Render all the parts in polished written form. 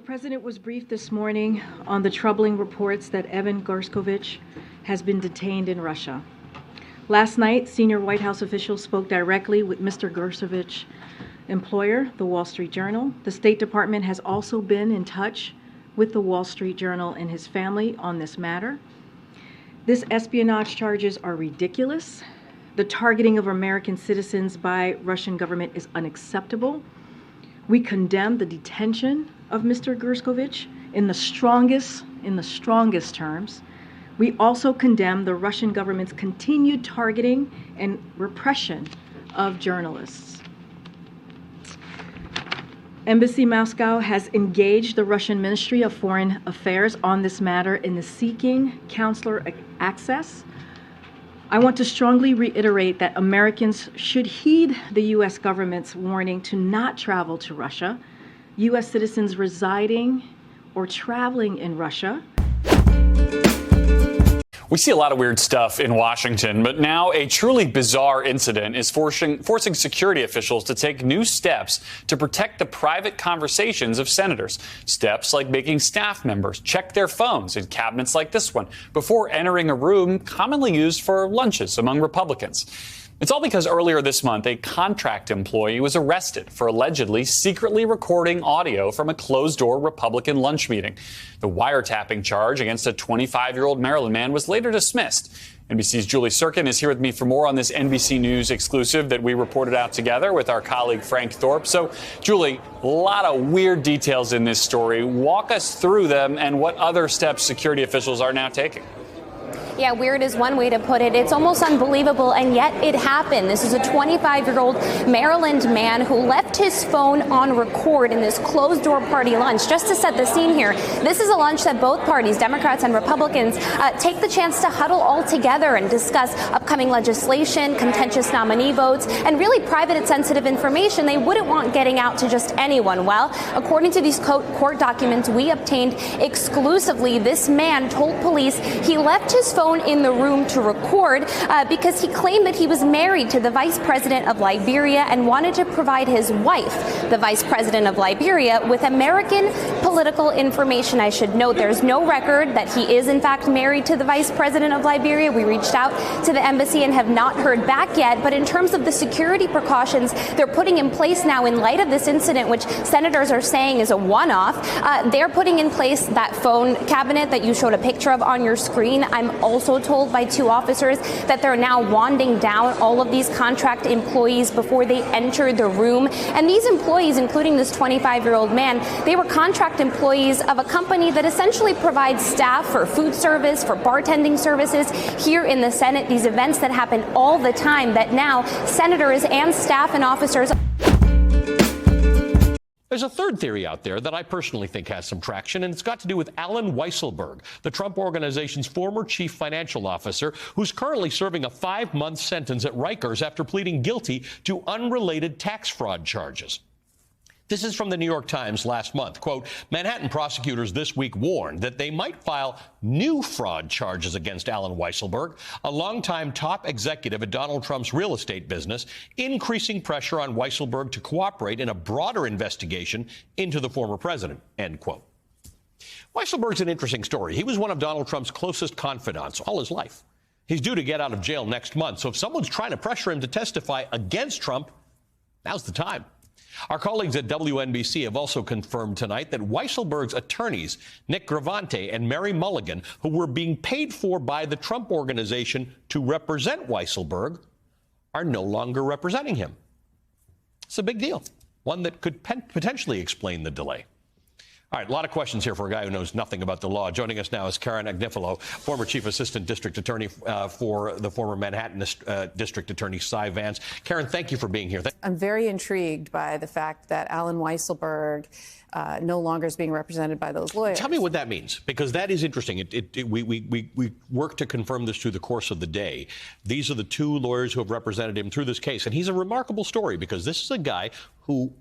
President was briefed this morning on the troubling reports that Evan Gershkovich has been detained in Russia. Last night, senior White House officials spoke directly with Mr. Gershkovich's employer, the Wall Street Journal. The State Department has also been in touch with the Wall Street Journal and his family on this matter. These espionage charges are ridiculous. The targeting of American citizens by Russian government is unacceptable. We condemn the detention of Mr. Gershkovich in the strongest terms. We also condemn the Russian government's continued targeting and repression of journalists. Embassy Moscow has engaged the Russian Ministry of Foreign Affairs on this matter and is seeking consular access. I want to strongly reiterate that Americans should heed the U.S. government's warning to not travel to Russia. U.S. citizens residing or traveling in Russia. We see a lot of weird stuff in Washington, but now a truly bizarre incident is forcing security officials to take new steps to protect the private conversations of senators. Steps like making staff members check their phones in cabinets like this one before entering a room commonly used for lunches among Republicans. It's all because earlier this month, a contract employee was arrested for allegedly secretly recording audio from a closed-door Republican lunch meeting. The wiretapping charge against a 25-year-old Maryland man was later dismissed. NBC's Julie Sirkin is here with me for more on this NBC News exclusive that we reported out together with our colleague Frank Thorpe. So, Julie, a lot of weird details in this story. Walk us through them and what other steps security officials are now taking. Yeah, weird is one way to put it. It's almost unbelievable, and yet it happened. This is a 25-year-old Maryland man who left his phone on record in this closed-door party lunch. Just to set the scene here, this is a lunch that both parties, Democrats and Republicans, take the chance to huddle all together and discuss upcoming legislation, contentious nominee votes, and really private and sensitive information they wouldn't want getting out to just anyone. Well, according to these court documents we obtained exclusively, this man told police he left his phone in the room to record because he claimed that he was married to the vice president of Liberia and wanted to provide his wife, the vice president of Liberia, with American political information. I should note there's no record that he is in fact married to the vice president of Liberia. We reached out to the embassy and have not heard back yet. But in terms of the security precautions they're putting in place now in light of this incident, which senators are saying is a one-off, they're putting in place that phone cabinet that you showed a picture of on your screen. I'm also told by two officers that they're now wanding down all of these contract employees before they enter the room. And these employees, including this 25-year-old man, they were contract employees of a company that essentially provides staff for food service, for bartending services here in the Senate. These events that happen all the time that now senators and staff and officers. There's a third theory out there that I personally think has some traction, and it's got to do with Alan Weisselberg, the Trump Organization's former chief financial officer, who's currently serving a 5-month sentence at Rikers after pleading guilty to unrelated tax fraud charges. This is from the New York Times last month. Quote, Manhattan prosecutors this week warned that they might file new fraud charges against Alan Weisselberg, a longtime top executive at Donald Trump's real estate business, increasing pressure on Weisselberg to cooperate in a broader investigation into the former president, end quote. Weisselberg's an interesting story. He was one of Donald Trump's closest confidants all his life. He's due to get out of jail next month, so if someone's trying to pressure him to testify against Trump, now's the time. Our colleagues at WNBC have also confirmed tonight that Weisselberg's attorneys, Nick Gravante and Mary Mulligan, who were being paid for by the Trump Organization to represent Weisselberg, are no longer representing him. It's a big deal, one that could potentially explain the delay. All right, a lot of questions here for a guy who knows nothing about the law. Joining us now is Karen Agnifilo, former Chief Assistant District Attorney for the former Manhattan District Attorney Cy Vance. Karen, thank you for being here. I'm very intrigued by the fact that Alan Weisselberg no longer is being represented by those lawyers. Tell me what that means, because that is interesting. We worked to confirm this through the course of the day. These are the two lawyers who have represented him through this case. And he's a remarkable story because this is a guy who,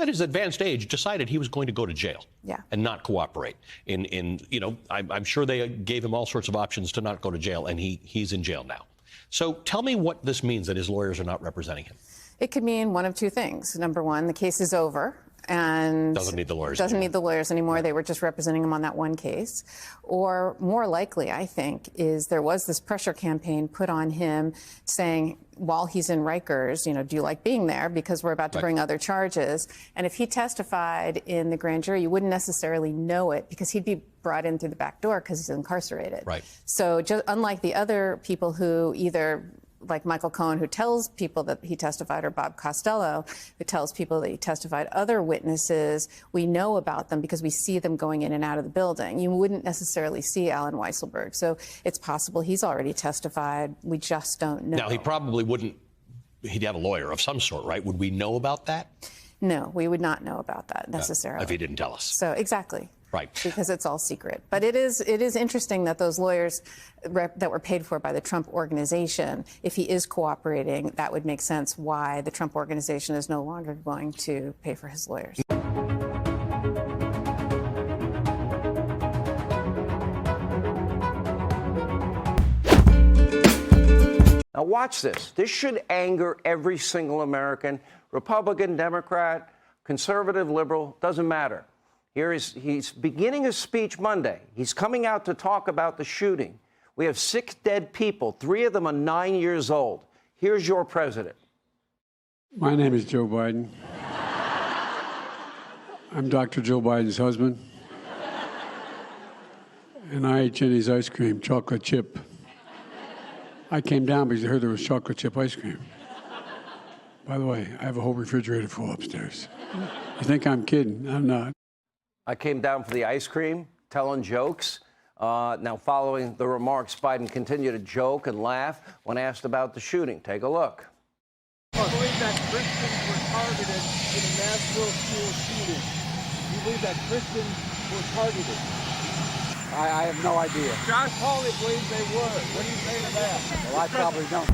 at his advanced age, decided he was going to go to jail and not cooperate. I'm sure they gave him all sorts of options to not go to jail, and he's in jail now. So tell me what this means that his lawyers are not representing him. It could mean one of two things. Number one, the case is over, and doesn't need the lawyers anymore. They were just representing him on that one case. Or more likely, I think, is there was this pressure campaign put on him saying, while he's in Rikers, do you like being there? Because we're about to bring other charges. And if he testified in the grand jury, you wouldn't necessarily know it because he'd be brought in through the back door because he's incarcerated. Right. So just unlike the other people who either, like Michael Cohen, who tells people that he testified, or Bob Costello, who tells people that he testified, other witnesses, we know about them because we see them going in and out of the building. You wouldn't necessarily see Alan Weisselberg. So it's possible he's already testified. We just don't know. Now, he probably wouldn't, he'd have a lawyer of some sort, right? Would we know about that? No, we would not know about that necessarily. If he didn't tell us. So, exactly. Right. Because it's all secret. But it is interesting that those lawyers that were paid for by the Trump organization, if he is cooperating, that would make sense why the Trump organization is no longer going to pay for his lawyers. Now watch this. This should anger every single American, Republican, Democrat, conservative, liberal, doesn't matter. He's beginning his speech Monday. He's coming out to talk about the shooting. We have 6 dead people. 3 of them are 9 years old. Here's your president. My name is Joe Biden. I'm Dr. Joe Biden's husband. And I ate Jenny's ice cream, chocolate chip. I came down because I heard there was chocolate chip ice cream. By the way, I have a whole refrigerator full upstairs. You think I'm kidding? I'm not. I came down for the ice cream, telling jokes. Now, following the remarks, Biden continued to joke and laugh when asked about the shooting. Take a look. I believe that Christians were targeted in a Nashville school shooting. Do you believe that Christians were targeted? I have no idea. Josh Hawley believes they were. What do you say to that? Well, I probably don't.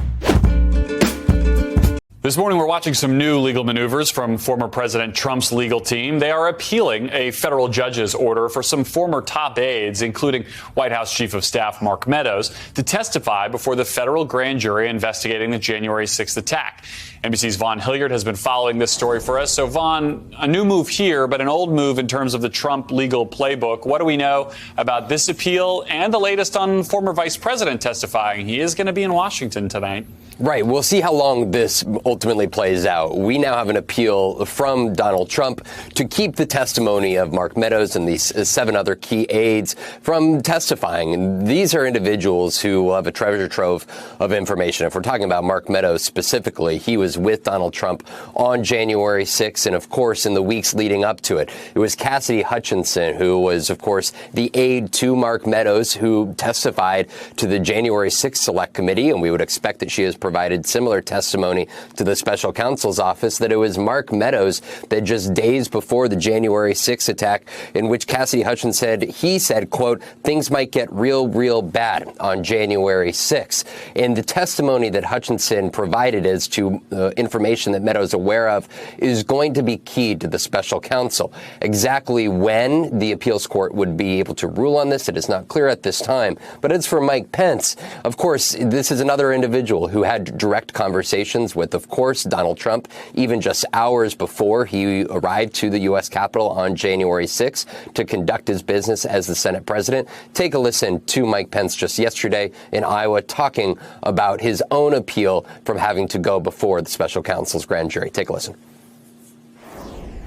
This morning, we're watching some new legal maneuvers from former President Trump's legal team. They are appealing a federal judge's order for some former top aides, including White House Chief of Staff Mark Meadows, to testify before the federal grand jury investigating the January 6th attack. NBC's Vaughn Hilliard has been following this story for us. So, Vaughn, a new move here, but an old move in terms of the Trump legal playbook. What do we know about this appeal and the latest on former vice president testifying? He is going to be in Washington tonight. Right. We'll see how long this ultimately plays out. We now have an appeal from Donald Trump to keep the testimony of Mark Meadows and these 7 other key aides from testifying. And these are individuals who will have a treasure trove of information. If we're talking about Mark Meadows specifically, he was with Donald Trump on January 6th and, of course, in the weeks leading up to it. It was Cassidy Hutchinson, who was, of course, the aide to Mark Meadows, who testified to the January 6th Select Committee, and we would expect that she has provided similar testimony to the special counsel's office, that it was Mark Meadows that just days before the January 6th attack, in which Cassidy Hutchinson said, quote, things might get real bad on January 6th. And the testimony that Hutchinson provided as to information that Meadows is aware of is going to be key to the special counsel. Exactly when the appeals court would be able to rule on this, it is not clear at this time. But as for Mike Pence, of course, this is another individual who had direct conversations with, of course, Donald Trump, even just hours before he arrived to the U.S. Capitol on January 6th to conduct his business as the Senate president. Take a listen to Mike Pence just yesterday in Iowa talking about his own appeal from having to go before the special counsel's grand jury. Take a listen.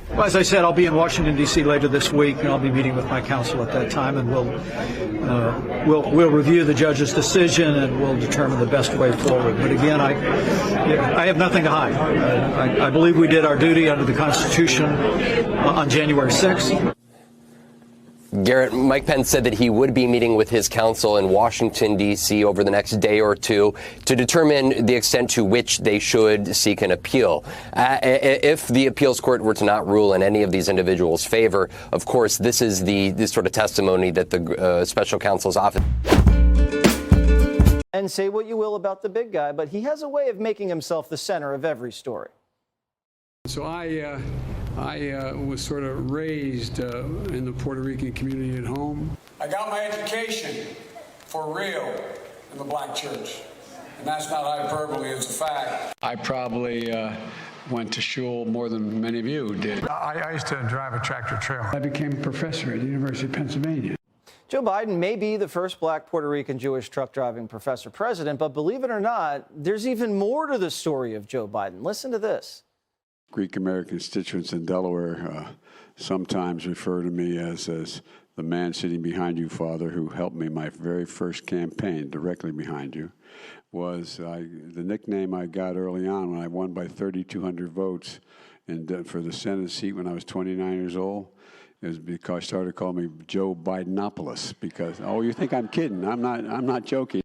Well, as I said, I'll be in Washington, D.C. later this week, and I'll be meeting with my counsel at that time, and we'll review the judge's decision, and we'll determine the best way forward. But again, I have nothing to hide. I believe we did our duty under the Constitution on January 6th. Garrett, Mike Pence said that he would be meeting with his counsel in Washington, D.C. over the next day or two to determine the extent to which they should seek an appeal. If the appeals court were to not rule in any of these individuals' favor, of course, this is the sort of testimony that the special counsel's office. And say what you will about the big guy, but he has a way of making himself the center of every story. So I was sort of raised in the Puerto Rican community at home. I got my education for real in the black church. And that's not hyperbole, it's a fact. I probably went to shul more than many of you did. I used to drive a tractor trailer. I became a professor at the University of Pennsylvania. Joe Biden may be the first black Puerto Rican Jewish truck driving professor president, but believe it or not, there's even more to the story of Joe Biden. Listen to this. Greek American constituents in Delaware sometimes refer to me as the man sitting behind you, Father, who helped me my very first campaign, directly behind you, was the nickname I got early on when I won by 3,200 votes for the Senate seat when I was 29 years old. It was because I started calling me Joe Bidenopoulos because, oh, you think I'm kidding. I'm not joking.